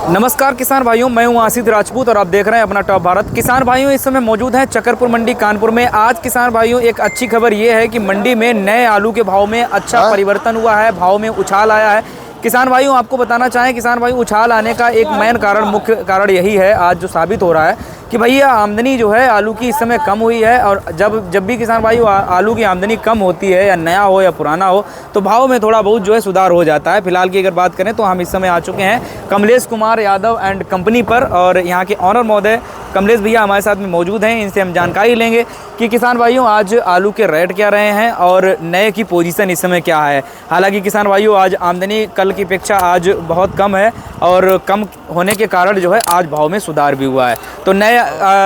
नमस्कार किसान भाइयों, मैं हूं आसिफ राजपूत और आप देख रहे हैं अपना टॉप भारत। किसान भाइयों, इस समय मौजूद हैं चकरपुर मंडी कानपुर में। आज किसान भाइयों एक अच्छी खबर ये है कि मंडी में नए आलू के भाव में अच्छा परिवर्तन हुआ है, भाव में उछाल आया है। किसान भाइयों आपको बताना चाहें, किसान भाइयों उछाल आने का एक मेन कारण, मुख्य कारण यही है आज जो साबित हो रहा है कि भैया आमदनी जो है आलू की इस समय कम हुई है। और जब भी किसान भाइयों आलू की आमदनी कम होती है, या नया हो या पुराना हो, तो भाव में थोड़ा बहुत जो है सुधार हो जाता है। फिलहाल की अगर बात करें तो हम इस समय आ चुके हैं कमलेश कुमार यादव एंड कंपनी पर, और यहाँ के ऑनर महोदय कमलेश भैया हमारे साथ में मौजूद हैं। इनसे हम जानकारी लेंगे कि किसान भाइयों आज आलू के रेट क्या रहे हैं और नए की पोजीशन इस समय क्या है। हालांकि किसान भाइयों आज आमदनी कल की अपेक्षा आज बहुत कम है, और कम होने के कारण जो है आज भाव में सुधार भी हुआ है। तो नए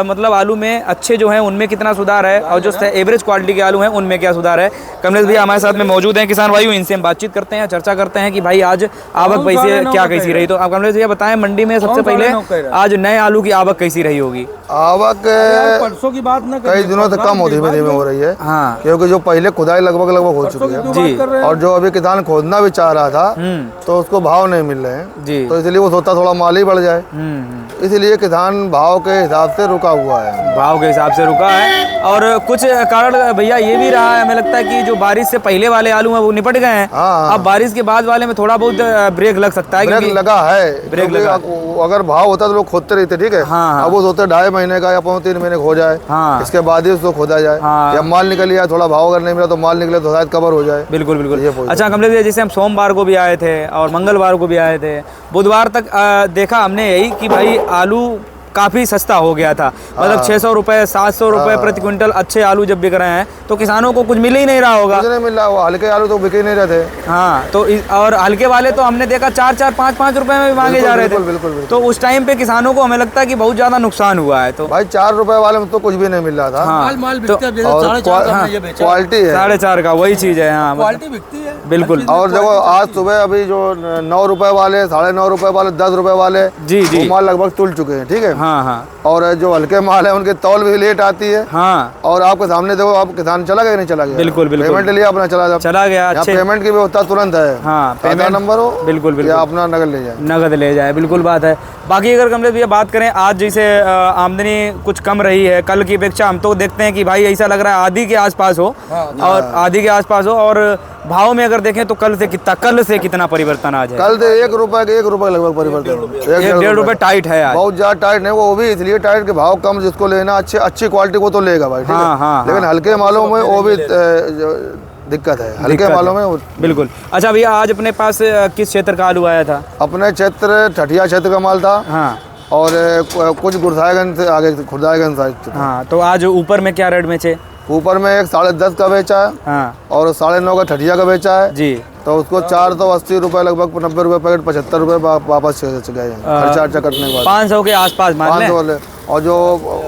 मतलब आलू में अच्छे जो हैं उनमें कितना सुधार है, और जो एवरेज क्वालिटी के आलू हैं उनमें क्या सुधार है। कमलेश भैया हमारे साथ में मौजूद हैं किसान भाइयों, इनसे हम बातचीत करते हैं, चर्चा करते हैं कि भाई आज आवक पैसे क्या कैसी रही। तो आप कमलेश भैया बताएं, मंडी में सबसे पहले आज नए आलू की आवक कैसी रही होगी। आवक परसों की बात ना कई दिनों से कम धीमे धीमे हो रही है। हाँ, क्योंकि जो पहले खुदाई लगभग हो चुकी है जी, और जो अभी किसान खोदना भी चाह रहा था तो उसको भाव नहीं मिल रहे हैं जी, तो इसलिए वो सोचता थोड़ा माल ही बढ़ जाए, इसलिए किसान भाव के हिसाब से रुका हुआ है। भाव के हिसाब से रुका है। और कुछ कारण भैया ये भी रहा है, हमें लगता है कि जो बारिश से पहले वाले आलू हैं वो निपट गए हैं। हाँ, अब बारिश के बाद वाले में थोड़ा बहुत ब्रेक लग सकता है। ब्रेक लगा है, ब्रेक लगा। अगर भाव होता तो लोग खोदते रहते, ठीक है। हाँ, अब वो सोचते 2.5 महीने का या 3 महीने हो जाए, हाँ, इसके बाद ही उसको खोदा जाए। हाँ, या माल निकल गया, थोड़ा भाव अगर नहीं मिला तो माल निकले तो शायद कवर हो जाए। बिल्कुल बिल्कुल। अच्छा कमलेश भैया, जैसे हम सोमवार को भी आए थे और मंगलवार को भी आए थे, बुधवार तक देखा हमने यही कि भाई आलू काफ़ी सस्ता हो गया था। मतलब 600 रुपये 700 रुपये प्रति क्विंटल अच्छे आलू जब बिक रहे हैं तो किसानों को कुछ मिल ही नहीं रहा होगा। कुछ नहीं मिल रहा, वो हल्के आलू तो बिक ही नहीं रहे थे। हाँ, तो और हल्के वाले तो हमने देखा 4-4 5-5 रुपए में भी मांगे जा रहे थे। बिल्कुल। तो उस टाइम पे किसानों को हमें लगता है कि बहुत ज्यादा नुकसान हुआ है। तो भाई 4 रुपए वाले में तो कुछ भी नहीं मिल रहा था। हाँ, क्वालिटी है 4.5 का वही चीज है। हाँ, क्वालिटी बिकती है बिल्कुल। और देखो आज सुबह अभी जो 9 रुपए वाले, 9.5 रुपए वाले, 10 रुपए वाले, जी जी, वो माल लगभग तुल चुके हैं, ठीक है। हाँ हाँ। और जो हल्के माल है उनके तौल भी लेट आती है। हाँ, और आपके सामने देखो, आप किसान चला गया नहीं चला गया। बिल्कुल बिल्कुल। पेमेंट लिया अपना चला गया। अच्छे पेमेंट की व्यवस्था तुरंत है। हाँ, पेमेंट नंबर हो, बिल्कुल बिल्कुल, या अपना नगद ले जाए। बिल्कुल बात है। बाकी अगर कमलेश भैया बात करें, आज जैसे आमदनी कुछ कम रही है कल की अपेक्षा, हम तो देखते हैं कि भाई ऐसा लग रहा है आधी के आसपास हो, और आधी के आसपास हो। और भाव में अगर देखें तो कल से कितना परिवर्तन आज है। कल से 1 रुपए लगभग परिवर्तन, 1-1.5 रुपए टाइट है आज। बहुत ज्यादा टाइट नहीं, वो भी इसलिए टाइट के भाव कम, जिसको लेना अच्छी क्वालिटी को तो लेगा भाई, ठीक है। हाँ, लेकिन हल्के मालों में वो भी दिक्कत है, हल्के मालों में। बिल्कुल। अच्छा भैया, आज अपने पास किस क्षेत्र का आलू आया था? अपने क्षेत्र ठठिया क्षेत्र का माल था। हाँ, और कुछ गुरसाएगंज से आगे खुर्दाएगंज साइड। हाँ, तो आज ऊपर में क्या रेट में चे? ऊपर में एक 10.5 का बेचा है। हाँ, और 9.5 का ठठिया का बेचा है जी। तो उसको 480 रुपए, लगभग 90 रुपए पैकेट, 75 रुपए वापस गए हैं खर्चा कटने के बाद। 500 के आसपास मान लें। 500 और जो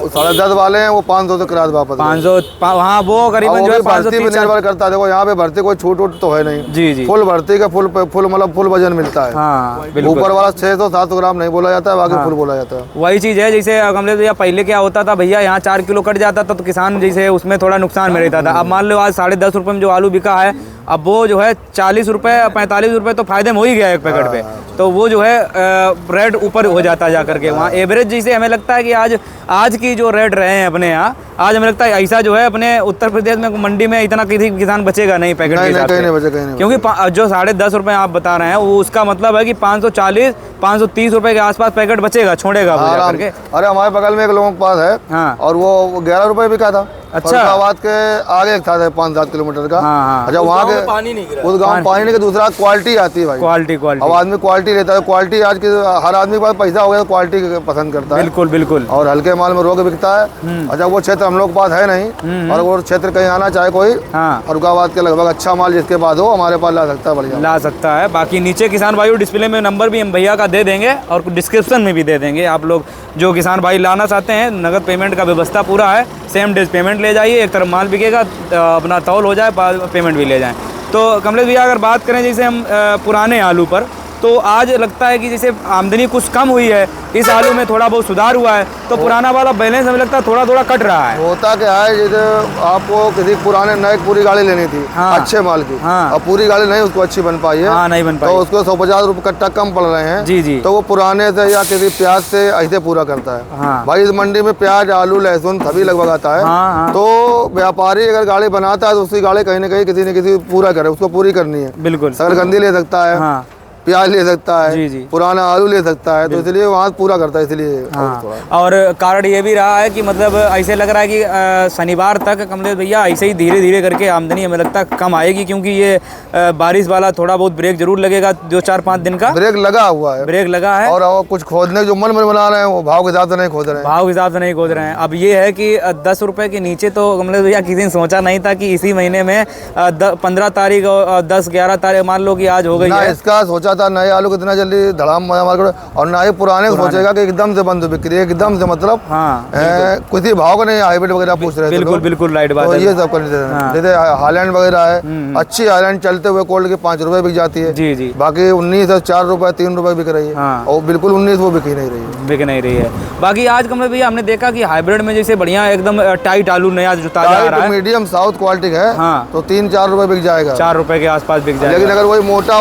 10.5 वाले हैं वो 500 से किराया वापस 500। हाँ, वो करीबन जो है 500 पे निर्भर करता है। देखो यहाँ पे भर्ती कोई छूट तो है नहीं। जी जी, फुल भर्ती का फुल मतलब फुल वजन मिलता है। हाँ, ऊपर वाला 600-700 ग्राम नहीं बोला जाता है, बाकी फुल बोला जाता है। वही चीज़ है। जैसे कमलेश भैया पहले क्या होता था भैया, यहाँ 4 किलो कट जाता था तो किसान जैसे उसमें थोड़ा नुकसान में रहता था। अब मान लो आज 10.5 रुपये में जो आलू बिका है, अब वो जो है 40 रुपये 45 रुपये तो फायदे में हो ही गया एक पैकेट पे। तो वो जो है रेट ऊपर हो जाता जा करके वहाँ एवरेज। जैसे हमें लगता है कि आज की जो रेट रहे हैं अपने यहाँ, आज हमें लगता है ऐसा जो है अपने उत्तर प्रदेश में मंडी में इतना किसी किसान बचेगा नहीं पैकेट के हिसाब से। क्योंकि जो 10.5 रुपये आप बता रहे हैं वो उसका मतलब है कि 540-530 रुपये के आसपास पैकेट बचेगा, छोड़ेगा करके। अरे हमारे बगल में एक लोगों के पास है। हाँ, और वो 11 रुपये बिका था। अच्छा, फरीदाबाद के आगे एक था 5-7 किलोमीटर का। हाँ, अच्छा, वहाँ के पानी नहीं गिरा, उस गाँव पानी नहीं, दूसरा क्वालिटी आती है भाई। क्वालिटी अब आदमी क्वालिटी लेता है। क्वालिटी आज के हर आदमी के पास पैसा हो गया तो क्वालिटी पसंद करता है। बिल्कुल बिल्कुल। और हल्के माल में रोग बिकता है। अच्छा, वो क्षेत्र हम लोग के पास है नहीं, और वो क्षेत्र कहीं आना चाहे कोई, हाँ, फरुखाबाद के लगभग अच्छा माल जिसके पास हो हमारे पास ला सकता है, बढ़िया ला सकता है। बाकी नीचे किसान भाई डिस्प्ले में नंबर भी हम भैया का दे देंगे और डिस्क्रिप्शन में भी दे देंगे। आप लोग जो किसान भाई लाना चाहते हैं, नगद पेमेंट का व्यवस्था पूरा है। सेम डेज पेमेंट ले जाइए, एक तरफ माल बिकेगा, अपना तौल हो जाए, पेमेंट भी ले जाएं। तो कमलेश भैया अगर बात करें जैसे हम पुराने आलू पर, तो आज लगता है कि जैसे आमदनी कुछ कम हुई है, इस आलू में थोड़ा बहुत सुधार हुआ है, तो पुराना वाला बैलेंस हमें लगता है थोड़ा थोड़ा कट रहा है। होता क्या है, जैसे आपको किसी पुराने नए पूरी गाड़ी लेनी थी, हाँ। अच्छे माल की, हाँ। और पूरी गाड़ी नहीं उसको अच्छी बन पाई है, हाँ, नहीं बन पाई। तो उसको 150 रुपये कट्टा कम पड़ रहे हैं। जी, जी। तो वो पुराने से या किसी प्याज से ऐसे पूरा करता है। हाँ। भाई इस मंडी में प्याज, आलू, लहसुन सभी लगभग आता है। हाँ, हाँ। तो व्यापारी अगर गाड़ी बनाता है तो उसकी गाड़ी कहीं ना कहीं किसी न किसी पूरा करे, उसको पूरी करनी है। बिल्कुल। शकरकंदी ले सकता है, हाँ, प्याज ले सकता है, जी, जी। पुराना आलू ले सकता है, तो इसलिए वहाँ पूरा करता है, इसलिए हाँ। और कारण ये भी रहा है कि मतलब ऐसे लग रहा है कि शनिवार तक कमलेश भैया ऐसे ही धीरे धीरे करके आमदनी हमें लगता है कम आएगी, क्योंकि ये बारिश वाला थोड़ा बहुत ब्रेक जरूर लगेगा, 2-4-5 दिन का ब्रेक लगा हुआ है। ब्रेक लगा है। और कुछ खोदने जो मन में बना रहे हैं वो भाव के हिसाब से नहीं खोद रहे हैं। भाव के हिसाब से नहीं खोद रहे हैं। अब ये है कि 10 रुपए के नीचे तो कमलेश भैया किसी ने सोचा नहीं था कि इसी महीने में 15 तारीख और 10-11 तारीख मान लो कि आज हो गई ना है। इसका सोचा था नए आलू कितना जल्दी धड़ाम मार्केट, और ना ही पुराने सोचेगा कि एकदम से बंद बिक्री है, एकदम से मतलब हाँ, किसी भाव का नहीं, हाइब्रिड वगैरह पूछ रहे थे बिल्कुल लोग। बिल्कुल राइट बात तो है। ये सब कर देते हैं। जैसे हाईलैंड वगैरह है, अच्छी हाईलैंड चलते हुए कोल्ड के 5 रुपए बिक जाती है। जी, जी। बाकी 19 और 4 रुपए 3 रुपए बिक रही है। हाँ। और बिल्कुल 19 वो बिक ही नहीं रही है। बिक नहीं रही है। बाकी आज कमलेश भैया हमने देखा कि हाइब्रिड में जैसे बढ़िया एकदम टाइट आलू नया जो ताजा आ रहा है, मीडियम साउथ क्वालिटी है, हाँ। तो 3-4 रुपए बिक जाएगा, 4 रुपए के आसपास बिक जाएगा। लेकिन अगर वही मोटा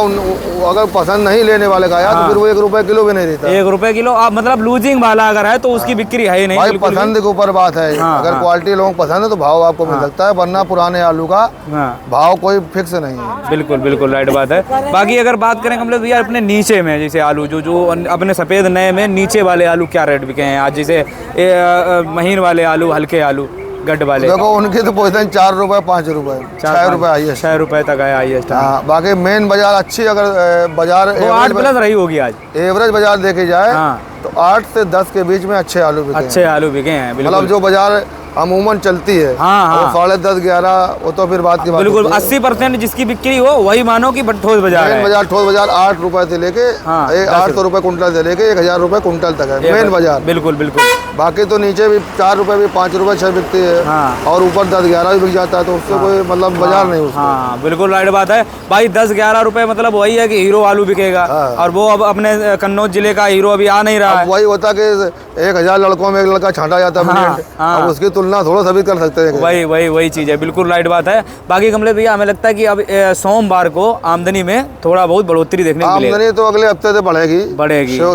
अगर पसंद नहीं लेने वाले का आया तो फिर वो 1 रुपए किलो भी नहीं देता। 1 रुपए किलो आप मतलब लूजिंग वाला अगर है तो उसकी बिक्री है ही नहीं। भाई बिल्कुल भी। पसंद के ऊपर बात है। हाँ, अगर हाँ। क्वालिटी लोगों को पसंद है तो भाव आपको मिल सकता है, वरना पुराने आलू का हाँ, भाव कोई फिक्स नहीं है। बिल्कुल बिल्कुल राइट बात है। बाकी अगर बात करें कमलेश भैया अपने नीचे में जैसे आलू जो अपने सफ़ेद नए में नीचे वाले आलू क्या रेट बिके हैं आज, जैसे महीन वाले आलू, हल्के आलू, गड्ढ वाले? देखो उनकी तो पोजीशन 4 रुपए 5 रुपए 6 रुपए आई है। 6 रुपए तक आया हाईएस्ट। हाँ, बाकी मेन बाजार अच्छी, अगर बाजार वो 8 प्लस रही होगी आज। एवरेज बाजार देखे जाए हाँ। तो 8 से 10 के बीच में अच्छे आलू बिके हैं। अच्छे आलू बिके हैं बिल्कुल। मतलब जो बाजार अमूमन चलती है, हाँ, हाँ। वो 10:30-11 वो तो फिर बात की बात बिल्कुल होती है। 80% जिसकी बिक्री हो वही मानो कि ठोस बाजार मेन है। बाजार ठोस बाजार 8 रुपए से लेके हाँ, 800 रुपए कुंटल से लेके 1000 रुपए कुंटल तक है मेन बाजार। बिल्कुल बिल्कुल। बाकी तो नीचे भी 4 रुपए भी 5 रुपए 6 बिकती है, हाँ। और ऊपर 10-11 भी बिक जाता है, तो उससे कोई मतलब बाजार नहीं उसका। हाँ बिल्कुल राइट बात है भाई। 10-11 रुपए मतलब वही है कि हीरो आलू बिकेगा, हाँ। और वो अब अपने कन्नौज जिले का हीरो अभी आ नहीं रहा है। अब वही होता कि 1000 लड़कों में एक लड़का छांटा जाता है, हाँ, हाँ। अब उसकी तुलना थोड़ा सा भी कर सकते हैं। वही चीज़ है, बिल्कुल राइट बात है। बाकी कमलेश भैया हमें लगता है कि अब सोमवार को आमदनी में थोड़ा बहुत बढ़ोतरी देखने को मिलेगी। आमदनी तो अगले हफ्ते से बढ़ेगी,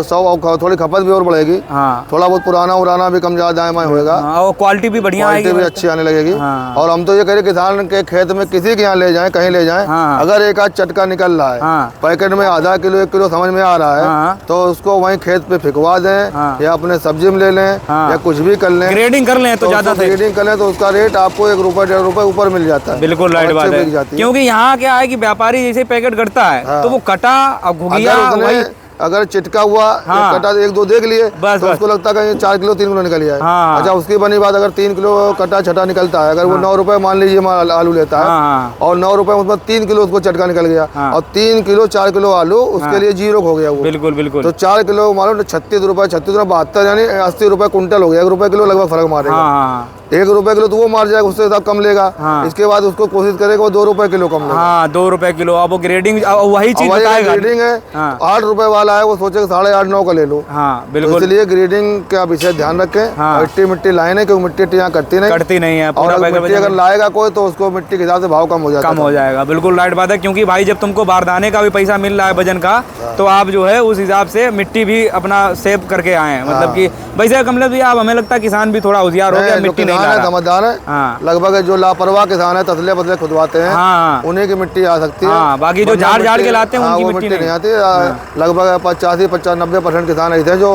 100 थोड़ी खपत भी और बढ़ेगी। हाँ, थोड़ा बहुत पुराना उराना भी कम ज्यादा होएगा। हाँ, और क्वालिटी भी बढ़िया आएगी, क्वालिटी भी अच्छी आने लगेगी। हाँ। और हम तो ये कह रहे किसान के खेत में किसी के यहाँ ले जाएं, कहीं ले जाएं, हाँ। अगर एक आध चटका निकल रहा है, हाँ। पैकेट में आधा किलो 1 किलो समझ में आ रहा है, हाँ। तो उसको वहीं खेत पे फिकवा दें, हाँ। या अपने सब्जी में ले लें, हाँ। या कुछ भी कर लें, ग्रेडिंग कर लें तो ज्यादा से ग्रेडिंग कर लें तो उसका रेट आपको 1 रुपए 1.5 रुपए ऊपर मिल जाता है। बिल्कुल राइट और बात अच्छे है। बिक जाती है। क्योंकि यहाँ क्या है कि व्यापारी जैसे पैकेट करता है, हाँ। तो वो कटा अब घुगिया अगर उसने वही। अगर चिटका हुआ, हाँ। कटा 1-2 देख लिए, बस, तो बस। उसको लगता है कहीं 4 किलो 3 किलो निकल गया है। हाँ। अच्छा, उसकी बनी बात अगर 3 किलो कटा छटा निकलता है, अगर वो 9 रुपए मान लीजिए आलू लेता है, हाँ। और 9 रुपए उसमें 3 किलो उसको चटका निकल गया, हाँ। और 3 किलो 4 किलो आलू उसके लिए 0 हो गया वो। बिल्कुल बिल्कुल। तो 4 किलो मालूम 36 रुपए 72 यानी 80 रुपए कुंटल हो गया। 1 रुपए किलो लगभग फर्क मारेगा। हाँ 1 रुपए किलो तो वो मार जाएगा, उससे हिसाब कम लेगा। हाँ। इसके बाद उसको कोशिश करेगा वो 2 रुपए किलो कम लेगा। हाँ 2 रुपए किलो। अब वो ग्रेडिंग वही चीज और बताएगा। ग्रेडिंग है, हाँ। 8 रुपए वाला है, वो सोचेगा 8.5-9 का ले लो। हाँ तो बिल्कुल। इसलिए ग्रेडिंग का विषय ध्यान रखें। हाँ। मिट्टी लाए नहीं, क्योंकि मिट्टी यहाँ करती नहीं है और पूरा अगर पैकेट मिट्टी अगर लाएगा कोई तो उसको मिट्टी के हिसाब से भाव कम हो जाता कम हो जाएगा। बिल्कुल राइट बात है। क्योंकि भाई जब तुमको बारदाने का भी पैसा मिल रहा है वजन का, तो आप जो है उस हिसाब से मिट्टी भी अपना सेव करके आए हैं। मतलब कि वैसे कमलेश भैया अब हमें लगता है किसान भी थोड़ा होशियार हो गया, मिट्टी नहीं ला रहा। समझदार है। हाँ। लगभग जो लापरवाह किसान है, तसले बदले खुदवाते हैं, हाँ। उन्हीं की मिट्टी आ सकती है। हाँ, बाकी जो वरना झाड़ मिट्टी- के लाते हैं हाँ, उनकी वो मिट्टी नहीं आती। लगभग 85-90% किसान ऐसे हैं जो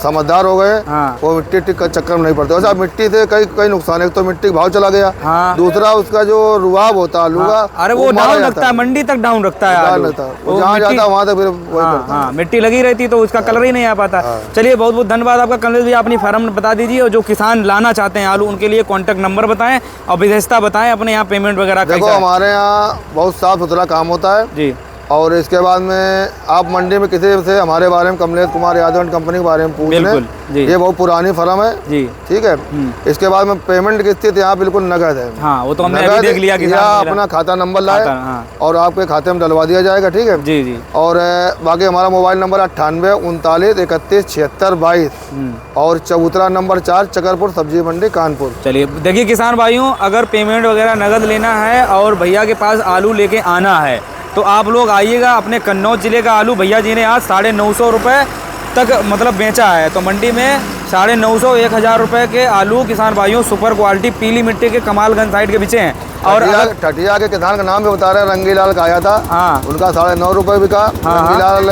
समझदार हो गए, हाँ। वो मिट्टी का चक्कर में नहीं पड़ते। वैसे मिट्टी से कई नुकसान है। एक तो मिट्टी का भाव चला गया, हाँ। दूसरा उसका जो रुआब होता है आलू का, अरे वो मारा डाउन जाता रखता है, मंडी तक डाउन रखता है डाउन आलू। रहता है। वो वो जहाँ मिट्टी- जाता है वहाँ तक फिर वही हाँ करता है। हाँ मिट्टी लगी रहती तो उसका कलर ही नहीं आ पाता। चलिए बहुत बहुत धन्यवाद आपका कमलेश भैया। अपनी फार्म बता दीजिए, और जो किसान लाना चाहते हैं आलू उनके लिए कॉन्टैक्ट नंबर बताएं और विशेषता बताएं अपने यहाँ पेमेंट वगैरह देखो कैसा है? हमारे यहाँ बहुत साफ सुथरा काम होता है। जी और इसके बाद में आप मंडी में किसी से हमारे बारे में कमलेश कुमार यादव एंड कंपनी के बारे में पूछ बिल्कुल, जी। लें। ये बहुत पुरानी फर्म है। जी। ठीक है। इसके बाद में पेमेंट की स्थिति यहाँ बिल्कुल नगद है। हाँ, वो तो हमने अभी देख लिया कि या अपना खाता नंबर लाए हाँ। और आपके खाते में डलवा दिया जाएगा। ठीक है जी जी। और बाकी हमारा मोबाइल नंबर 98 39 31 76 22 और चबूतरा नंबर 4 चकरपुर सब्जी मंडी कानपुर। चलिए देखिए किसान भाइयों, अगर पेमेंट वगैरह नगद लेना है और भैया के पास आलू लेके आना है तो आप लोग आइएगा। अपने कन्नौज जिले का आलू भैया जी ने आज 950 रुपये तक मतलब बेचा है। तो मंडी में 950 1000 रुपये के आलू किसान भाइयों सुपर क्वालिटी पीली मिट्टी के कमालगंज साइड के पीछे हैं। और ठटिया के किसान का नाम भी बता रहे हैं, रंगीलाल का आया था। हाँ। उनका 9.5 रुपये बिका। हाँ। रंगीलाल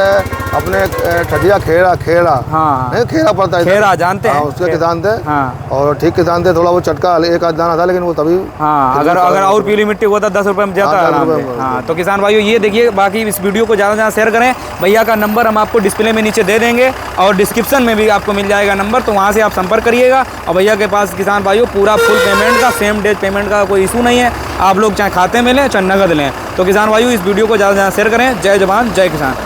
अपने ठटिया खेड़ा हाँ। नहीं खेड़ा पड़ता है, खेड़ा जानते हैं। उसके किसान थे। हाँ। और ठीक किसान थे, थोड़ा वो चटका एक आध दाना था लेकिन वो तभी। हाँ, अगर और पीली मिट्टी होता 10 रुपये में जाता है आराम से। हाँ, तो किसान भाइयों ये देखिए, बाकी इस वीडियो को ज़्यादा से ज़्यादा शेयर करें। भैया का नंबर हम आपको डिस्प्ले में नीचे दे देंगे और डिस्क्रिप्शन में भी आपको मिल जाएगा नंबर, तो वहाँ से आप संपर्क करिएगा। और भैया के पास किसान भाइयों पूरा फुल पेमेंट का, सेम डे पेमेंट का कोई इशू नहीं है। आप लोग चाहे खाते में लें चाहे नगद लें। तो किसान भाइयों इस वीडियो को ज़्यादा से ज़्यादा शेयर करें। जय जवान जय किसान।